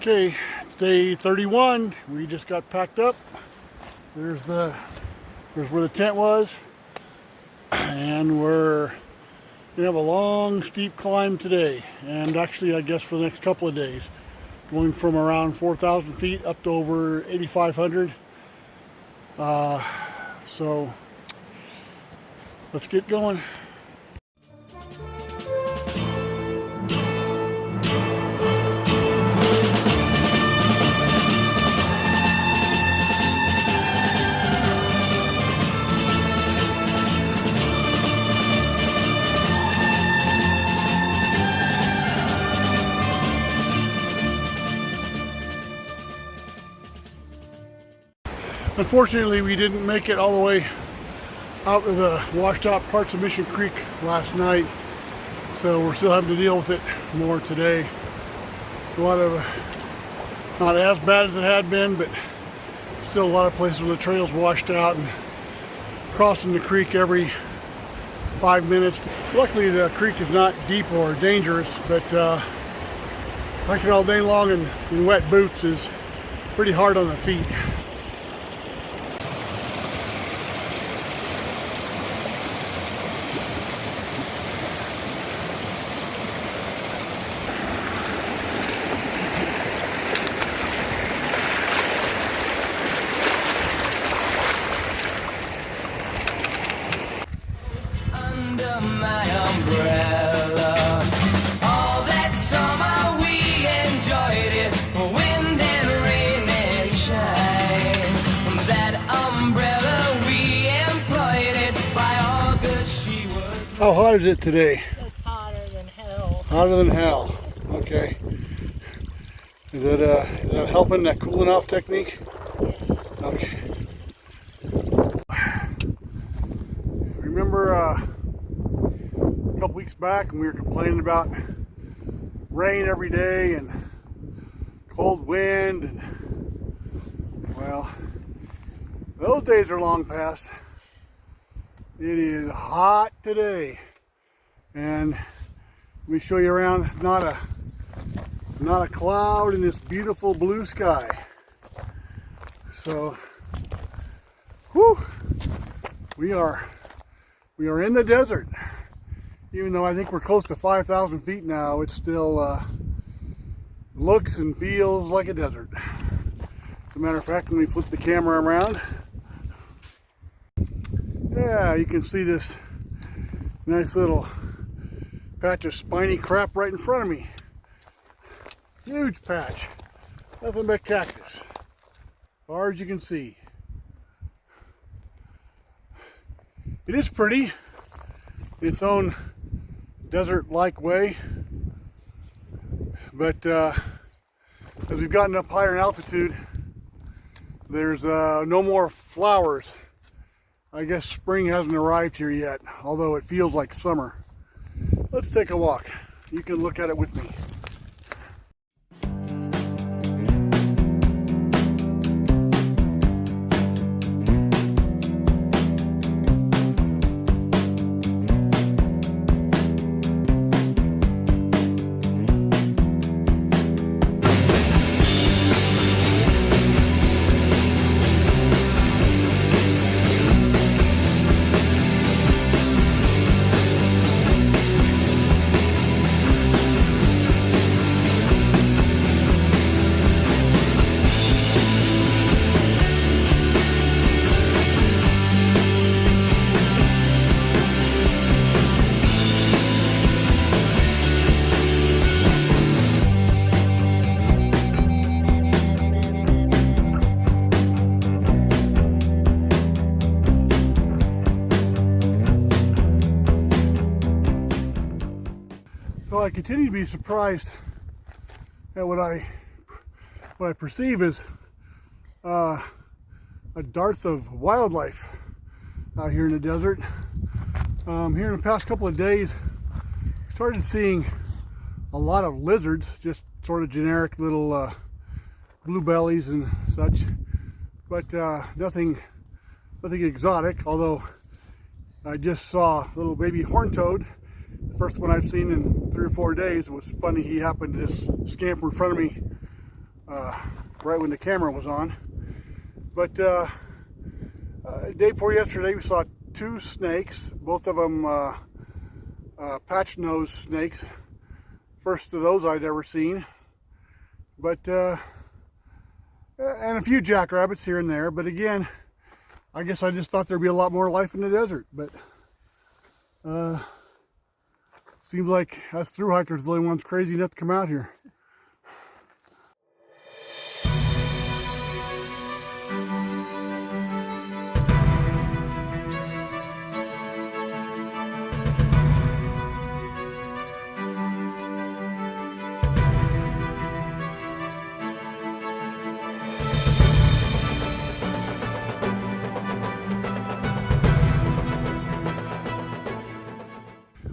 Okay, it's day 31. We just got packed up. There's where the tent was, and we're gonna have a long, steep climb today, and actually, I guess for the next couple of days, going from around 4,000 feet up to over 8,500. So let's get going. Unfortunately, we didn't make it all the way out of the washed out parts of Mission Creek last night, so we're still having to deal with it more today. A lot of, not as bad as it had been, but still a lot of places where the trail's washed out and crossing the creek every 5 minutes. Luckily, the creek is not deep or dangerous, but hiking all day long in wet boots is pretty hard on the feet. How hot is it today? It's hotter than hell. Hotter than hell. Okay. Is that helping, that cooling off technique? Okay. Remember a couple weeks back when we were complaining about rain every day and cold wind, and well, those days are long past. It is hot today, and let me show you around. Not a cloud in this beautiful blue sky. So, whew, we are in the desert. Even though I think we're close to 5,000 feet now, it still looks and feels like a desert. As a matter of fact, when we flip the camera around, yeah, you can see this nice little patch of spiny crap right in front of me. Huge patch. Nothing but cactus. As far as you can see. It is pretty in its own desert-like way. But as we've gotten up higher in altitude, there's no more flowers. I guess spring hasn't arrived here yet, although it feels like summer. Let's take a walk. You can look at it with me. So I continue to be surprised at what I perceive as a dearth of wildlife out here in the desert. Here in the past couple of days, I started seeing a lot of lizards, just sort of generic little blue bellies and such, but nothing exotic. Although I just saw a little baby horned toad, the first one I've seen in 3 or 4 days. It was funny, he happened to just scamper in front of me right when the camera was on. But day before yesterday, we saw 2 snakes, both of them patch nose snakes. First of those I'd ever seen. But and a few jackrabbits here and there. But again, I guess I just thought there'd be a lot more life in the desert. But seems like us thru hikers are the only ones crazy enough to come out here.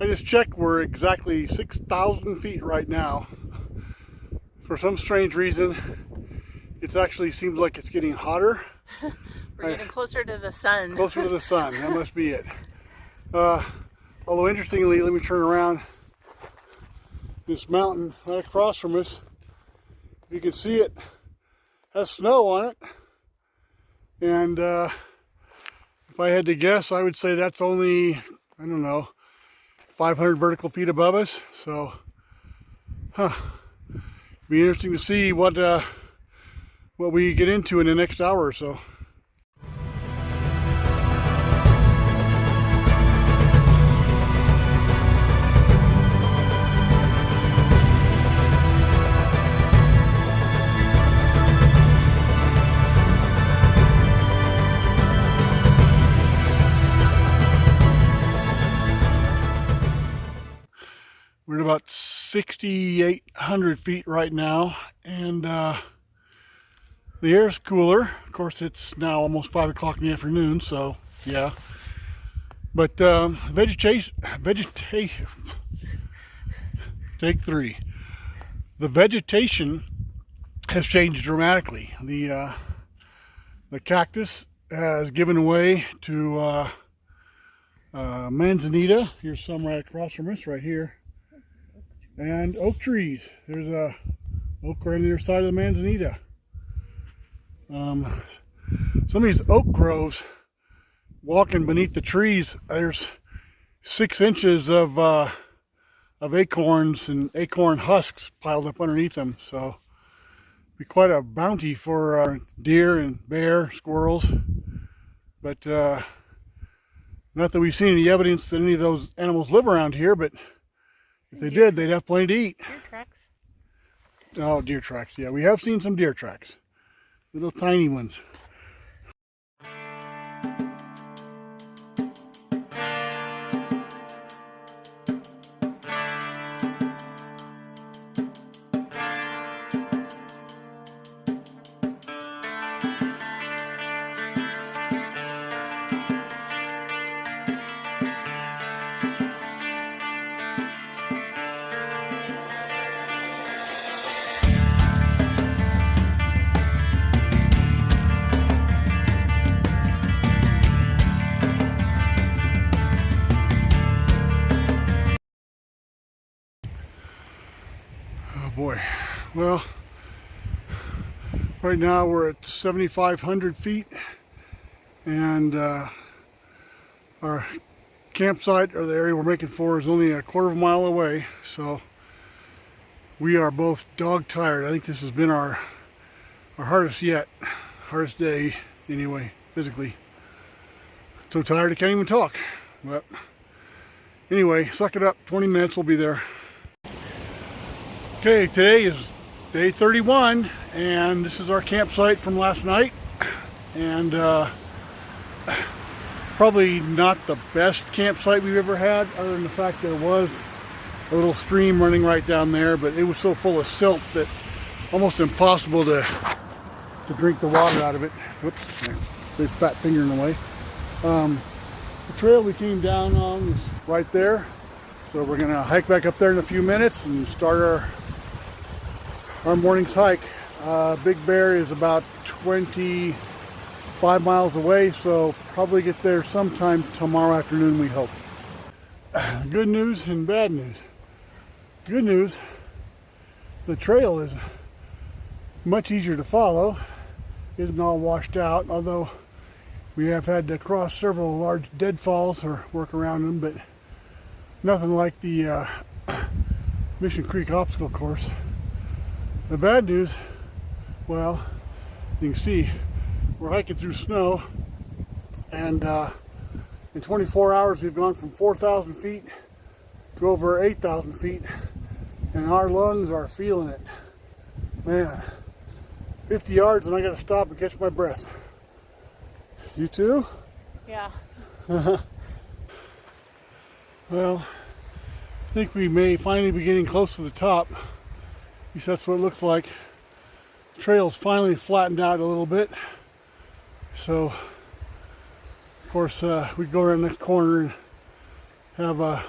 I just checked, we're exactly 6,000 feet right now. For some strange reason, it actually seems like it's getting hotter. We're getting closer to the sun. Closer to the sun, that must be it. Although interestingly, let me turn around. This mountain right across from us, you can see it has snow on it. And if I had to guess, I would say that's only, I don't know, 500 vertical feet above us. So, be interesting to see what we get into in the next hour or so. We're at about 6,800 feet right now, and the air's cooler. Of course, it's now almost 5 o'clock in the afternoon, so yeah. But vegetation, take 3. The vegetation has changed dramatically. The cactus has given way to manzanita. Here's some right across from us, right here. And oak trees. There's a oak right on the other side of the manzanita. Some of these oak groves, walking beneath the trees, there's 6 inches of acorns and acorn husks piled up underneath them. So be quite a bounty for deer and bear, squirrels. But not that we've seen any evidence that any of those animals live around here, but if they did, they'd have plenty to eat. Deer tracks. Oh, deer tracks. Yeah, we have seen some deer tracks. Little tiny ones. Boy, well, right now we're at 7,500 feet, and our campsite, or the area we're making for, is only a quarter of a mile away. So we are both dog tired. I think this has been our hardest yet, hardest day anyway, physically. So tired I can't even talk. But anyway, suck it up. 20 minutes, we'll be there. Okay, today is day 31, and this is our campsite from last night. And probably not the best campsite we've ever had, other than the fact there was a little stream running right down there, but it was so full of silt that almost impossible to drink the water out of it. Whoops, big fat finger in the way. The trail we came down on is right there, so we're gonna hike back up there in a few minutes and start our morning's hike. Big Bear is about 25 miles away, so probably get there sometime tomorrow afternoon, we hope. Good news and bad news. Good news, the trail is much easier to follow. Isn't all washed out, although we have had to cross several large deadfalls or work around them, but nothing like the Mission Creek obstacle course. The bad news, well, you can see we're hiking through snow, and in 24 hours we've gone from 4,000 feet to over 8,000 feet, and our lungs are feeling it. Man, 50 yards and I gotta stop and catch my breath. You too? Yeah. Well, I think we may finally be getting close to the top. At least that's what it looks like. The trail's finally flattened out a little bit. So, of course, we go around the next corner and have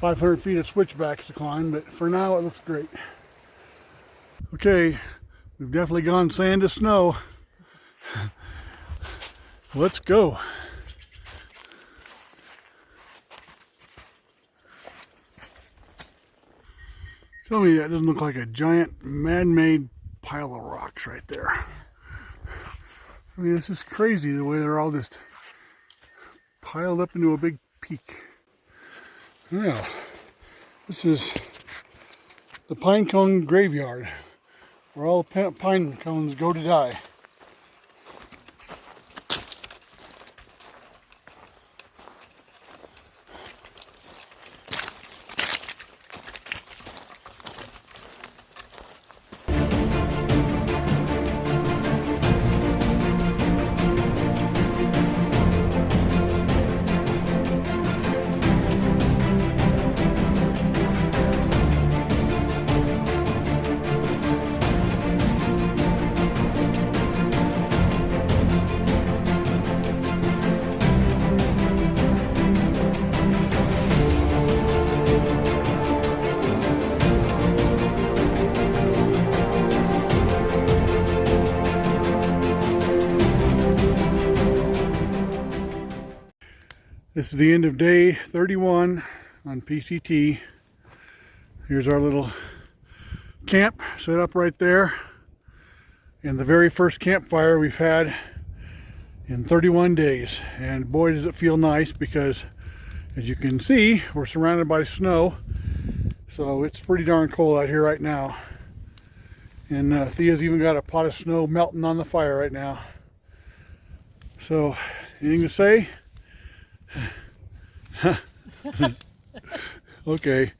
500 feet of switchbacks to climb, but for now it looks great. Okay, we've definitely gone sand to snow. Let's go. Tell me that doesn't look like a giant man-made pile of rocks right there. I mean, it's just crazy the way they're all just piled up into a big peak. Well, this is the pine cone graveyard, where all the pine cones go to die. This is the end of day 31 on PCT. Here's our little camp set up right there, and the very first campfire we've had in 31 days. And boy, does it feel nice, because as you can see, we're surrounded by snow, so it's pretty darn cold out here right now. And Thia's even got a pot of snow melting on the fire right now. So, anything to say? Okay.